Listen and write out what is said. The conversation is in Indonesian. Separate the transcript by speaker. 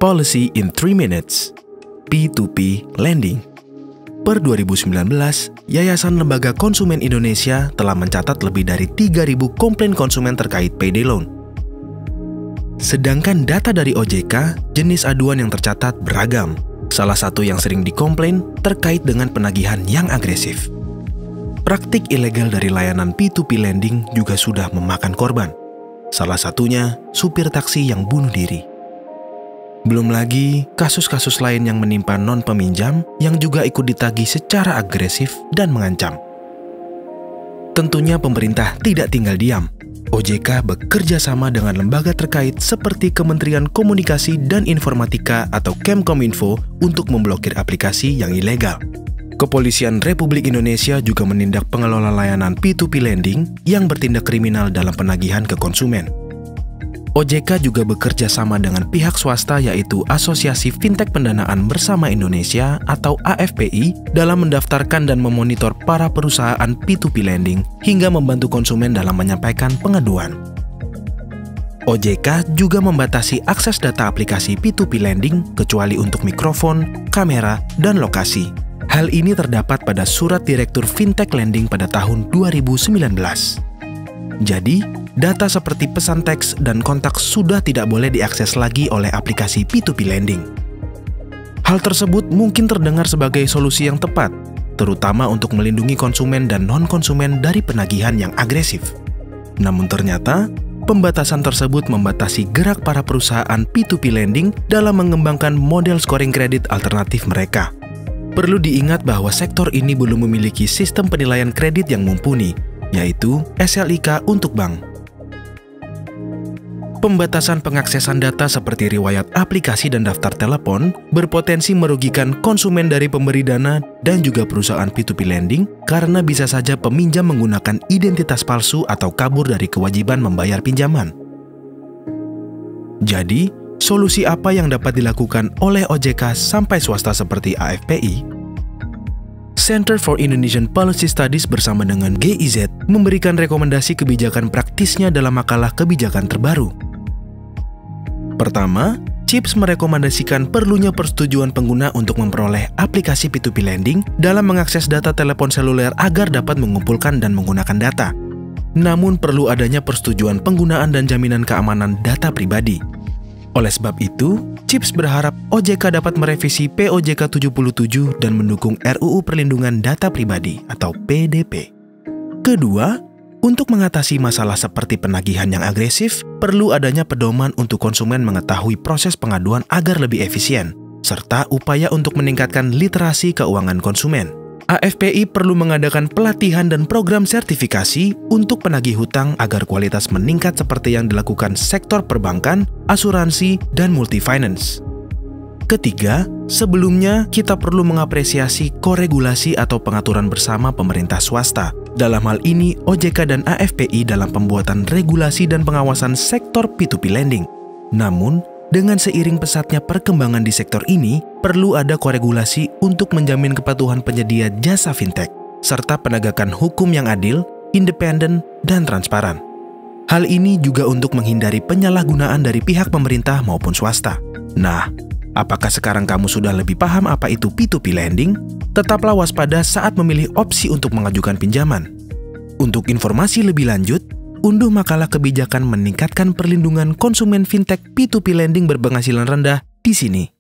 Speaker 1: Policy in 3 Minutes, P2P Lending. Per 2019, Yayasan Lembaga Konsumen Indonesia telah mencatat lebih dari 3.000 komplain konsumen terkait payday loan. Sedangkan data dari OJK, jenis aduan yang tercatat beragam. Salah satu yang sering dikomplain terkait dengan penagihan yang agresif. Praktik ilegal dari layanan P2P lending juga sudah memakan korban. Salah satunya, supir taksi yang bunuh diri. Belum lagi, kasus-kasus lain yang menimpa non-peminjam yang juga ikut ditagih secara agresif dan mengancam. Tentunya pemerintah tidak tinggal diam. OJK bekerja sama dengan lembaga terkait seperti Kementerian Komunikasi dan Informatika atau Kemkominfo untuk memblokir aplikasi yang ilegal. Kepolisian Republik Indonesia juga menindak pengelola layanan P2P lending yang bertindak kriminal dalam penagihan ke konsumen. OJK juga bekerja sama dengan pihak swasta yaitu Asosiasi Fintech Pendanaan Bersama Indonesia atau AFPI dalam mendaftarkan dan memonitor para perusahaan P2P lending hingga membantu konsumen dalam menyampaikan pengaduan. OJK juga membatasi akses data aplikasi P2P lending kecuali untuk mikrofon, kamera, dan lokasi. Hal ini terdapat pada Surat Direktur Fintech Lending pada tahun 2019. Jadi, data seperti pesan teks dan kontak sudah tidak boleh diakses lagi oleh aplikasi P2P lending. Hal tersebut mungkin terdengar sebagai solusi yang tepat, terutama untuk melindungi konsumen dan non-konsumen dari penagihan yang agresif. Namun ternyata, pembatasan tersebut membatasi gerak para perusahaan P2P lending dalam mengembangkan model scoring kredit alternatif mereka. Perlu diingat bahwa sektor ini belum memiliki sistem penilaian kredit yang mumpuni, yaitu SLIK untuk bank. Pembatasan pengaksesan data seperti riwayat aplikasi dan daftar telepon berpotensi merugikan konsumen dari pemberi dana dan juga perusahaan P2P lending karena bisa saja peminjam menggunakan identitas palsu atau kabur dari kewajiban membayar pinjaman. Jadi, solusi apa yang dapat dilakukan oleh OJK sampai swasta seperti AFPI? Center for Indonesian Policy Studies bersama dengan GIZ memberikan rekomendasi kebijakan praktisnya dalam makalah kebijakan terbaru. Pertama, CIPS merekomendasikan perlunya persetujuan pengguna untuk memperoleh aplikasi P2P lending dalam mengakses data telepon seluler agar dapat mengumpulkan dan menggunakan data. Namun perlu adanya persetujuan penggunaan dan jaminan keamanan data pribadi. Oleh sebab itu, CIPS berharap OJK dapat merevisi POJK 77 dan mendukung RUU Perlindungan Data Pribadi atau PDP. Kedua, untuk mengatasi masalah seperti penagihan yang agresif, perlu adanya pedoman untuk konsumen mengetahui proses pengaduan agar lebih efisien, serta upaya untuk meningkatkan literasi keuangan konsumen. AFPI perlu mengadakan pelatihan dan program sertifikasi untuk penagih hutang agar kualitas meningkat seperti yang dilakukan sektor perbankan, asuransi, dan multifinance. Ketiga, sebelumnya kita perlu mengapresiasi koregulasi atau pengaturan bersama pemerintah swasta. Dalam hal ini, OJK dan AFPI dalam pembuatan regulasi dan pengawasan sektor P2P lending. Namun, dengan seiring pesatnya perkembangan di sektor ini, perlu ada koregulasi untuk menjamin kepatuhan penyedia jasa fintech, serta penegakan hukum yang adil, independen, dan transparan. Hal ini juga untuk menghindari penyalahgunaan dari pihak pemerintah maupun swasta. Nah, apakah sekarang kamu sudah lebih paham apa itu P2P lending? Tetaplah waspada saat memilih opsi untuk mengajukan pinjaman. Untuk informasi lebih lanjut, unduh makalah kebijakan meningkatkan perlindungan konsumen fintech P2P lending berpenghasilan rendah di sini.